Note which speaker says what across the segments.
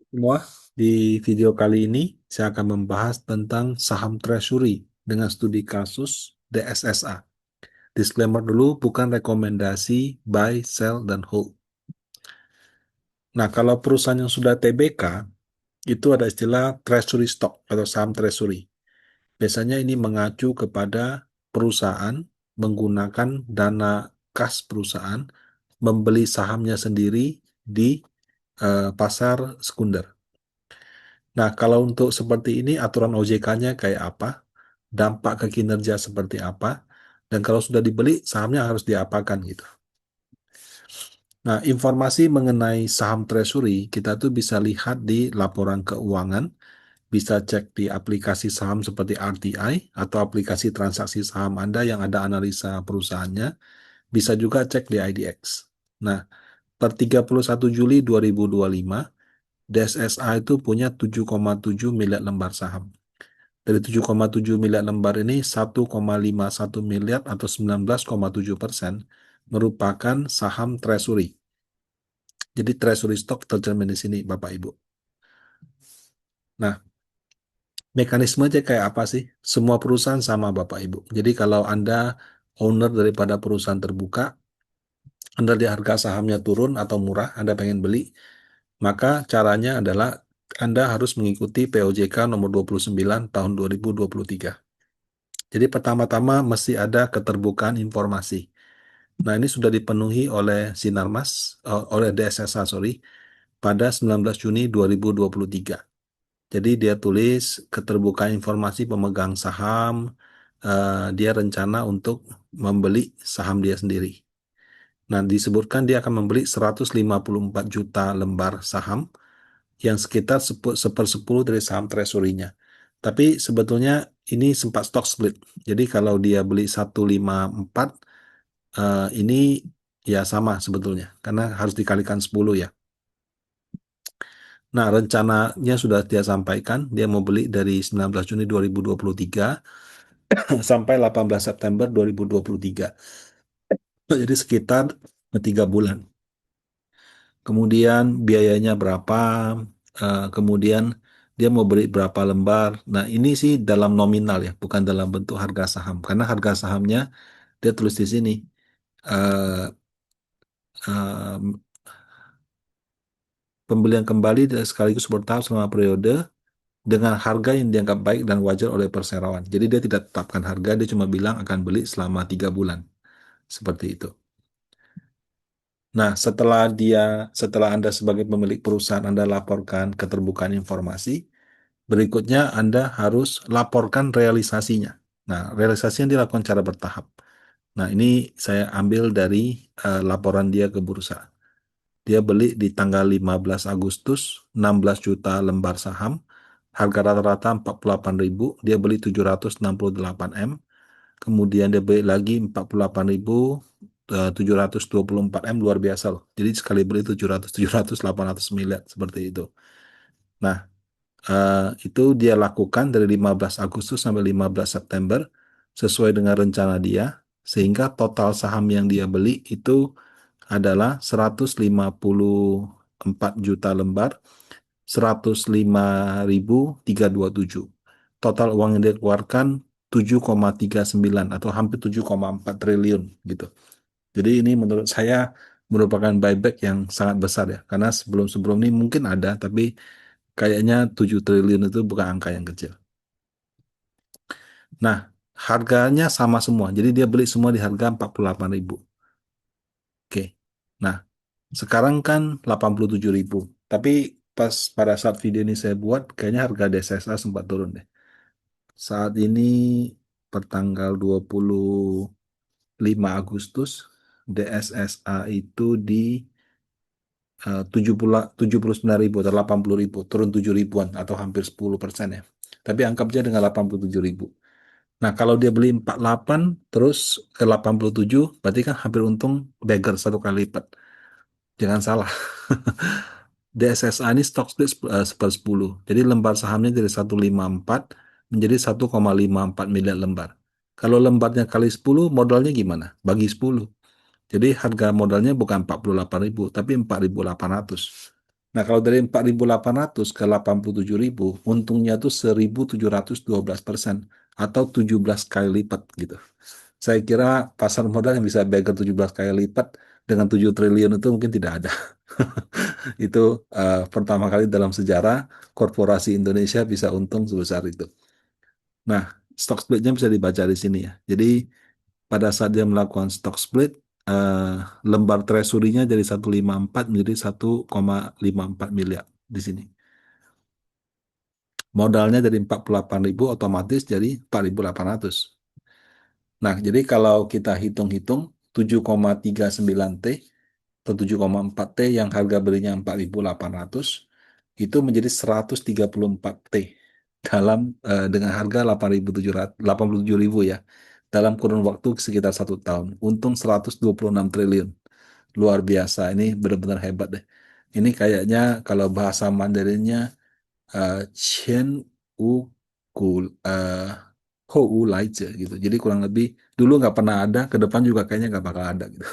Speaker 1: Semua, di video kali ini saya akan membahas tentang saham treasury dengan studi kasus DSSA. Disclaimer dulu, bukan rekomendasi buy, sell, dan hold. Nah, kalau perusahaan yang sudah TBK, itu ada istilah treasury stock atau saham treasury. Biasanya ini mengacu kepada perusahaan menggunakan dana kas perusahaan membeli sahamnya sendiri di pasar sekunder. Nah, kalau untuk seperti ini, aturan OJK-nya kayak apa? Dampak ke kinerja seperti apa? Dan kalau sudah dibeli, sahamnya harus diapakan gitu. Nah, informasi mengenai saham treasury, kita tuh bisa lihat di laporan keuangan, bisa cek di aplikasi saham seperti RTI, atau aplikasi transaksi saham Anda yang ada analisa perusahaannya, bisa juga cek di IDX. Nah, per 31 Juli 2025, DSSA itu punya 7,7 miliar lembar saham. Dari 7,7 miliar lembar ini, 1,51 miliar atau 19,7% merupakan saham treasury. Jadi treasury stock tercermin di sini, Bapak Ibu. Nah, mekanisme aja kayak apa sih? Semua perusahaan sama, Bapak Ibu. Jadi kalau Anda owner daripada perusahaan terbuka, Anda lihat harga sahamnya turun atau murah, Anda pengen beli, maka caranya adalah Anda harus mengikuti POJK nomor 29 tahun 2023. Jadi pertama-tama mesti ada keterbukaan informasi. Nah, ini sudah dipenuhi oleh Sinarmas, oleh DSSA, sorry, pada 19 Juni 2023. Jadi dia tulis keterbukaan informasi pemegang saham, dia rencana untuk membeli saham dia sendiri. Nah, disebutkan dia akan membeli 154 juta lembar saham, yang sekitar sepersepuluh dari saham treasury-nya. Tapi sebetulnya ini sempat stock split. Jadi kalau dia beli 154, ini ya sama sebetulnya, karena harus dikalikan 10 ya. Nah, rencananya sudah dia sampaikan, dia mau beli dari 19 Juni 2023 sampai 18 September 2023. Jadi sekitar 3 bulan. Kemudian biayanya berapa, kemudian dia mau beli berapa lembar. Nah, ini sih dalam nominal ya, bukan dalam bentuk harga saham. Karena harga sahamnya dia tulis di sini, eh, eh, pembelian kembali dan sekaligus bertahap selama periode dengan harga yang dianggap baik dan wajar oleh perseroan. Jadi dia tidak tetapkan harga, dia cuma bilang akan beli selama 3 bulan. Seperti itu. Nah, setelah Anda sebagai pemilik perusahaan, Anda laporkan keterbukaan informasi, berikutnya Anda harus laporkan realisasinya. Nah, realisasinya dilakukan secara bertahap. Nah, ini saya ambil dari laporan dia ke bursa. Dia beli di tanggal 15 Agustus 16 juta lembar saham. Harga rata-rata 48.000, dia beli 768 M. Kemudian dia beli lagi 48.724 M, luar biasa loh. Jadi sekali beli 700, 700, 800 miliar seperti itu. Nah, itu dia lakukan dari 15 Agustus sampai 15 September sesuai dengan rencana dia, sehingga total saham yang dia beli itu adalah 154 juta lembar, 105.327. Total uang yang dia keluarkan 7,39 atau hampir 7,4 triliun gitu. Jadi ini menurut saya merupakan buyback yang sangat besar ya, karena sebelum-sebelum ini mungkin ada, tapi kayaknya 7 triliun itu bukan angka yang kecil. Nah, harganya sama semua. Jadi dia beli semua di harga 48.000. Oke. Nah, sekarang kan 87.000. Tapi pas pada saat video ini saya buat, kayaknya harga DSSA sempat turun deh. Saat ini pertanggal 25 Agustus, DSSA itu di 79.000 atau 80.000, turun 7 ribuan atau hampir 10% ya. Tapi anggap aja dengan 87.000. Nah, kalau dia beli 48 terus ke 87, berarti kan hampir untung beggar 1 kali lipat. Jangan salah. DSSA ini stock split seper 10. Jadi lembar sahamnya dari 154 menjadi 1,54 miliar lembar. Kalau lembarnya kali 10, modalnya gimana? Bagi 10. Jadi harga modalnya bukan 48.000, tapi 4.800. Nah, kalau dari 4.800 ke 87.000, untungnya tuh 1.712% atau 17 kali lipat gitu. Saya kira pasar modal yang bisa beger 17 kali lipat dengan 7 triliun itu mungkin tidak ada. Itu pertama kali dalam sejarah korporasi Indonesia bisa untung sebesar itu. Nah, stock splitnya bisa dibaca di sini ya. Jadi pada saat dia melakukan stock split, eh, lembar treasury-nya dari 154 menjadi 1,54 miliar di sini. Modalnya dari 48.000 otomatis jadi 4.800. Nah, jadi kalau kita hitung-hitung 7,39 T atau 7,4 T yang harga belinya 4.800 itu menjadi 134 T dalam dengan harga 8.700 87.000 ya. Dalam kurun waktu sekitar 1 tahun. Untung 126 triliun. Luar biasa. Ini benar-benar hebat deh. Ini kayaknya kalau bahasa Mandarinnya Chen Wu Ku Hou Wu Lai Zhe gitu. Jadi kurang lebih dulu nggak pernah ada, ke depan juga kayaknya nggak bakal ada gitu.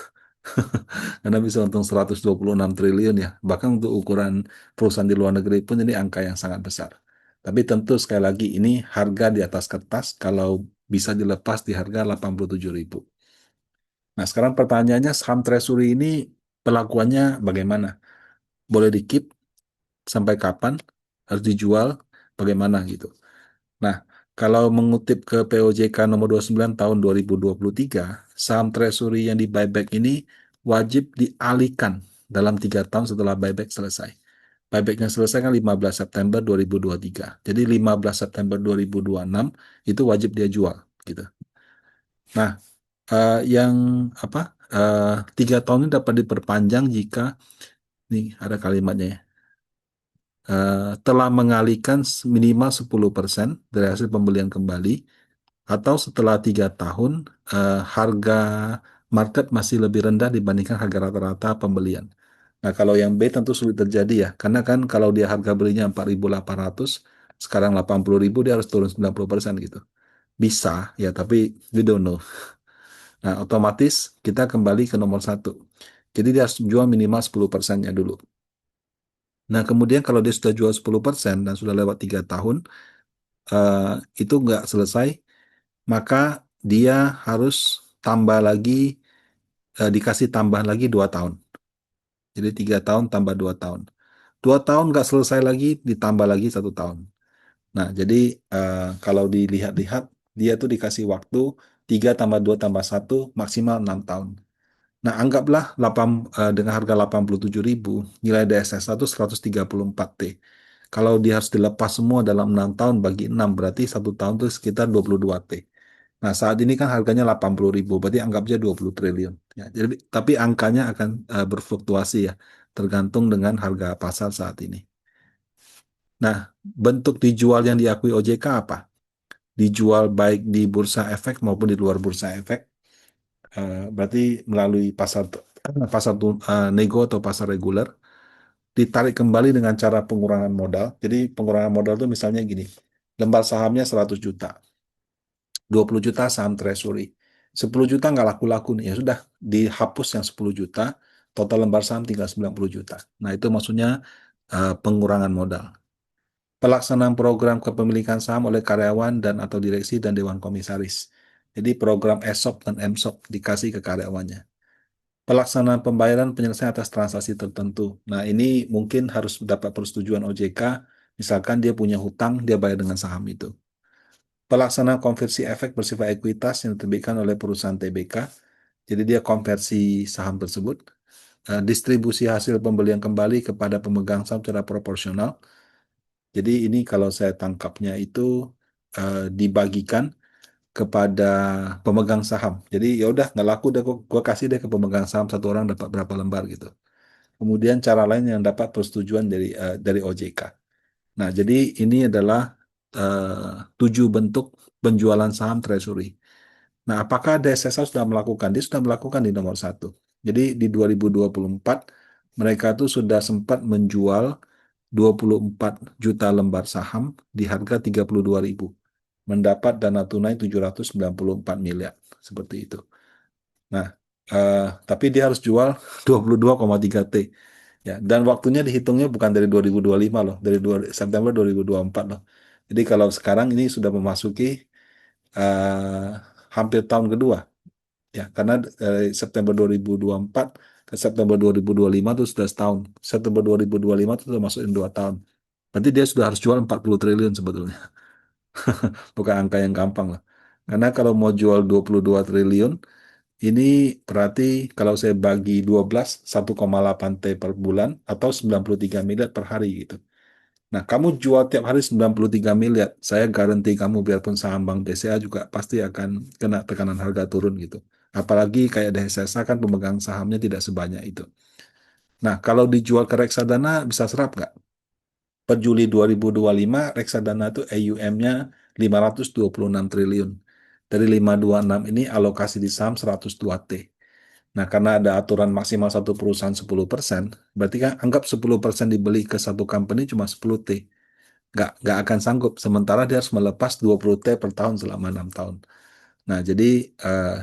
Speaker 1: Karena bisa untung 126 triliun ya. Bahkan untuk ukuran perusahaan di luar negeri pun ini angka yang sangat besar. Tapi tentu sekali lagi ini harga di atas kertas kalau bisa dilepas di harga 87.000. Nah, sekarang pertanyaannya saham treasury ini pelakuannya bagaimana? Boleh di keep sampai kapan? Harus dijual bagaimana gitu. Nah, kalau mengutip ke POJK nomor 29 tahun 2023, saham treasury yang di buyback ini wajib dialihkan dalam 3 tahun setelah buyback selesai. Buybacknya selesai kan 15 September 2023. Jadi 15 September 2026 itu wajib dia jual gitu. Nah, yang apa? 3 tahun ini dapat diperpanjang jika nih ada kalimatnya ya. Telah mengalihkan minimal 10% dari hasil pembelian kembali atau setelah 3 tahun harga market masih lebih rendah dibandingkan harga rata-rata pembelian. Nah, kalau yang B tentu sulit terjadi ya, karena kan kalau dia harga belinya 4.800, sekarang 80.000 dia harus turun 90% gitu. Bisa ya, tapi we don't know. Nah, otomatis kita kembali ke nomor satu. Jadi dia harus jual minimal 10%-nya dulu. Nah, kemudian kalau dia sudah jual 10% dan sudah lewat 3 tahun, eh, itu nggak selesai, maka dia harus tambah lagi, dikasih tambahan lagi 2 tahun. Jadi 3 tahun tambah 2 tahun. 2 tahun nggak selesai lagi, ditambah lagi 1 tahun. Nah, jadi kalau dilihat-lihat, dia tuh dikasih waktu 3 tambah 2 tambah 1 maksimal 6 tahun. Nah, anggaplah dengan harga 87.000, nilai DSS itu 134 T. Kalau dia harus dilepas semua dalam 6 tahun bagi 6, berarti 1 tahun itu sekitar 22 T. Nah, saat ini kan harganya 80.000, berarti anggap aja 20 triliun. Ya, jadi, tapi angkanya akan berfluktuasi ya, tergantung dengan harga pasar saat ini. Nah, bentuk dijual yang diakui OJK apa? Dijual baik di bursa efek maupun di luar bursa efek. Berarti melalui nego atau pasar reguler, ditarik kembali dengan cara pengurangan modal. Jadi pengurangan modal itu misalnya gini, lembar sahamnya 100 juta, 20 juta saham treasury, 10 juta nggak laku-laku nih, ya sudah dihapus yang 10 juta, total lembar saham tinggal 90 juta. Nah, itu maksudnya pengurangan modal. Pelaksanaan program kepemilikan saham oleh karyawan dan atau direksi dan dewan komisaris. Jadi program ESOP dan MSOP dikasih ke karyawannya. Pelaksanaan pembayaran penyelesaian atas transaksi tertentu. Nah, ini mungkin harus dapat persetujuan OJK. Misalkan dia punya hutang, dia bayar dengan saham itu. Pelaksanaan konversi efek bersifat ekuitas yang diterbitkan oleh perusahaan TBK. Jadi dia konversi saham tersebut. Distribusi hasil pembelian kembali kepada pemegang saham secara proporsional. Jadi ini kalau saya tangkapnya itu dibagikan kepada pemegang saham. Jadi ya udah nggak laku deh, gua kasih deh ke pemegang saham, satu orang dapat berapa lembar gitu. Kemudian cara lain yang dapat persetujuan dari OJK. Nah, jadi ini adalah 7 bentuk penjualan saham treasury. Nah, apakah DSSA sudah melakukan? Dia sudah melakukan di nomor satu. Jadi di 2024 mereka tuh sudah sempat menjual 24 juta lembar saham di harga 32.000. Mendapat dana tunai 794 miliar. Seperti itu. Nah, tapi dia harus jual 22,3 T. Ya, dan waktunya dihitungnya bukan dari 2025 loh, dari September 2024 loh. Jadi kalau sekarang ini sudah memasuki eh, hampir tahun kedua, ya, karena September 2024 ke September 2025 itu sudah setahun. September 2025 itu sudah masukin 2 tahun. Berarti dia sudah harus jual 40 triliun sebetulnya. Bukan angka yang gampang lah. Karena kalau mau jual 22 triliun, ini berarti kalau saya bagi 12, 1,8 T per bulan atau 93 miliar per hari gitu. Nah, kamu jual tiap hari 93 miliar, saya garansi kamu biarpun saham Bank BCA juga pasti akan kena tekanan harga turun gitu. Apalagi kayak DSSA kan pemegang sahamnya tidak sebanyak itu. Nah, kalau dijual ke reksadana bisa serap nggak? Per Juli 2025, reksadana itu AUM-nya 526 triliun. Dari 526 ini alokasi di saham 102 T. Nah, karena ada aturan maksimal satu perusahaan 10%, berarti kan anggap 10% dibeli ke satu company cuma 10 T. Nggak akan sanggup. Sementara dia harus melepas 20 T per tahun selama 6 tahun. Nah, jadi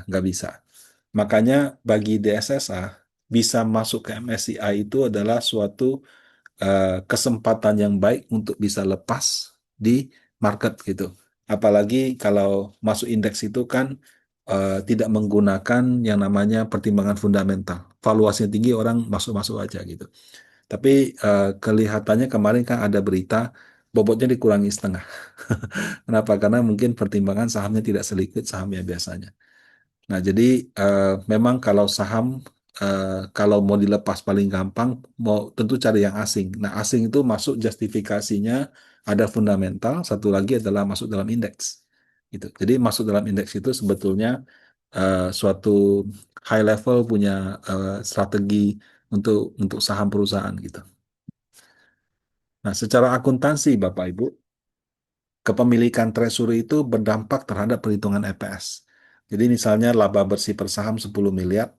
Speaker 1: nggak bisa. Makanya bagi DSSA, bisa masuk ke MSCI itu adalah suatu kesempatan yang baik untuk bisa lepas di market gitu. Apalagi kalau masuk indeks itu kan tidak menggunakan yang namanya pertimbangan fundamental. Valuasinya tinggi orang masuk-masuk aja gitu. Tapi kelihatannya kemarin kan ada berita bobotnya dikurangi setengah. Kenapa? Karena mungkin pertimbangan sahamnya tidak sedikit sahamnya biasanya. Nah, jadi memang kalau saham kalau mau dilepas paling gampang mau tentu cari yang asing. Nah, asing itu masuk justifikasinya ada fundamental, satu lagi adalah masuk dalam indeks. Gitu. Jadi masuk dalam indeks itu sebetulnya suatu high level punya strategi untuk saham perusahaan gitu. Nah, secara akuntansi Bapak Ibu, kepemilikan treasury itu berdampak terhadap perhitungan EPS. Jadi misalnya laba bersih per saham 10 miliar,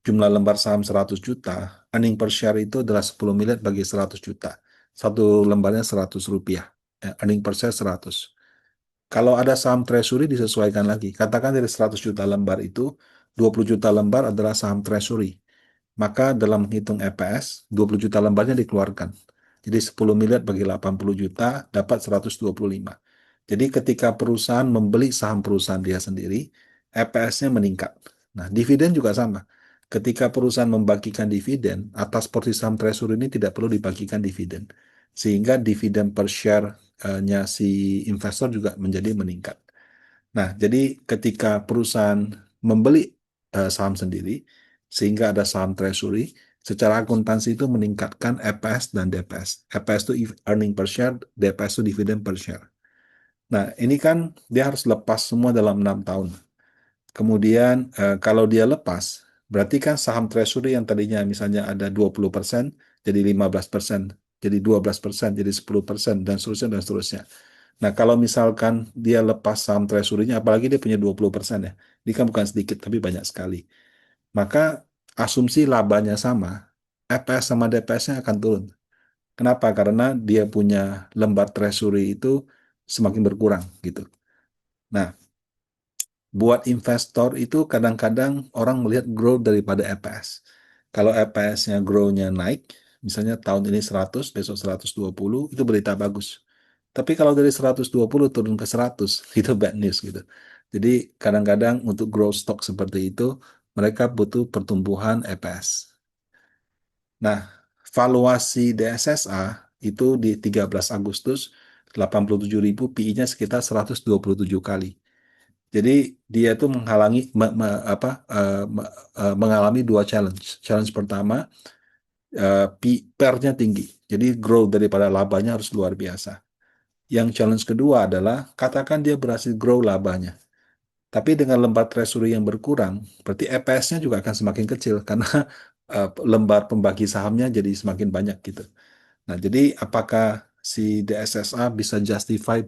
Speaker 1: jumlah lembar saham 100 juta, earning per share itu adalah 10 miliar bagi 100 juta. Satu lembarnya 100 rupiah. Earning per share 100. Kalau ada saham treasury disesuaikan lagi. Katakan dari 100 juta lembar itu, 20 juta lembar adalah saham treasury. Maka dalam menghitung EPS, 20 juta lembarnya dikeluarkan. Jadi 10 miliar bagi 80 juta dapat 125. Jadi ketika perusahaan membeli saham perusahaan dia sendiri, EPS-nya meningkat. Nah, dividen juga sama. Ketika perusahaan membagikan dividen, atas porsi saham treasury ini tidak perlu dibagikan dividen. Sehingga dividen per share-nya si investor juga menjadi meningkat. Nah, jadi ketika perusahaan membeli saham sendiri, sehingga ada saham treasury, secara akuntansi itu meningkatkan EPS dan DPS. EPS itu earning per share, DPS itu dividen per share. Nah, ini kan dia harus lepas semua dalam 6 tahun. Kemudian kalau dia lepas, berarti kan saham treasury yang tadinya misalnya ada 20% jadi 15%, jadi 12%, jadi 10%, dan seterusnya, dan seterusnya. Nah, kalau misalkan dia lepas saham treasury-nya, apalagi dia punya 20% ya, ini kan bukan sedikit, tapi banyak sekali. Maka asumsi labanya sama, EPS sama DPS-nya akan turun. Kenapa? Karena dia punya lembar treasury itu semakin berkurang gitu. Nah, buat investor itu kadang-kadang orang melihat growth daripada EPS. Kalau EPS-nya grow-nya naik, misalnya tahun ini 100, besok 120, itu berita bagus. Tapi kalau dari 120 turun ke 100, itu bad news gitu. Jadi kadang-kadang untuk growth stock seperti itu, mereka butuh pertumbuhan EPS. Nah, valuasi DSSA itu di 13 Agustus 87.000, PI-nya sekitar 127 kali. Jadi dia itu menghalangi mengalami dua challenge. Challenge pertama, PER-nya tinggi. Jadi growth daripada labanya harus luar biasa. Yang challenge kedua adalah katakan dia berhasil grow labanya. Tapi dengan lembar treasury yang berkurang, berarti EPS-nya juga akan semakin kecil karena lembar pembagi sahamnya jadi semakin banyak gitu. Nah, jadi apakah si DSSA bisa justify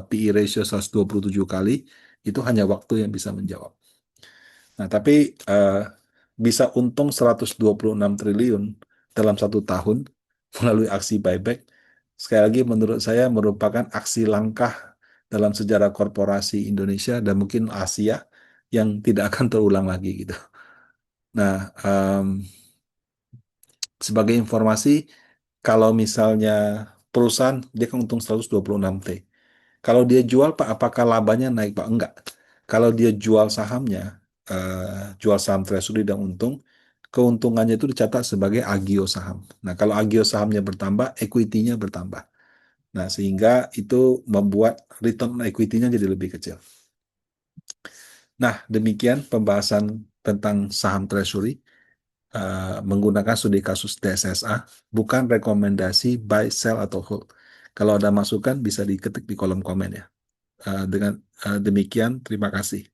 Speaker 1: PE ratio 127 kali? Itu hanya waktu yang bisa menjawab. Nah, tapi bisa untung 126 triliun dalam 1 tahun melalui aksi buyback. Sekali lagi menurut saya merupakan aksi langkah dalam sejarah korporasi Indonesia dan mungkin Asia yang tidak akan terulang lagi gitu. Nah, Sebagai informasi, kalau misalnya perusahaan dia kan untung 126 T. Kalau dia jual, Pak, apakah labanya naik, Pak? Enggak. Kalau dia jual sahamnya, jual saham treasury dan untung, keuntungannya itu dicatat sebagai agio saham. Nah, kalau agio sahamnya bertambah, equity-nya bertambah. Nah, sehingga itu membuat return on equity-nya jadi lebih kecil. Nah, demikian pembahasan tentang saham treasury menggunakan studi kasus DSSA, bukan rekomendasi buy, sell, atau hold. Kalau ada masukan bisa diketik di kolom komen ya. Dengan demikian, terima kasih.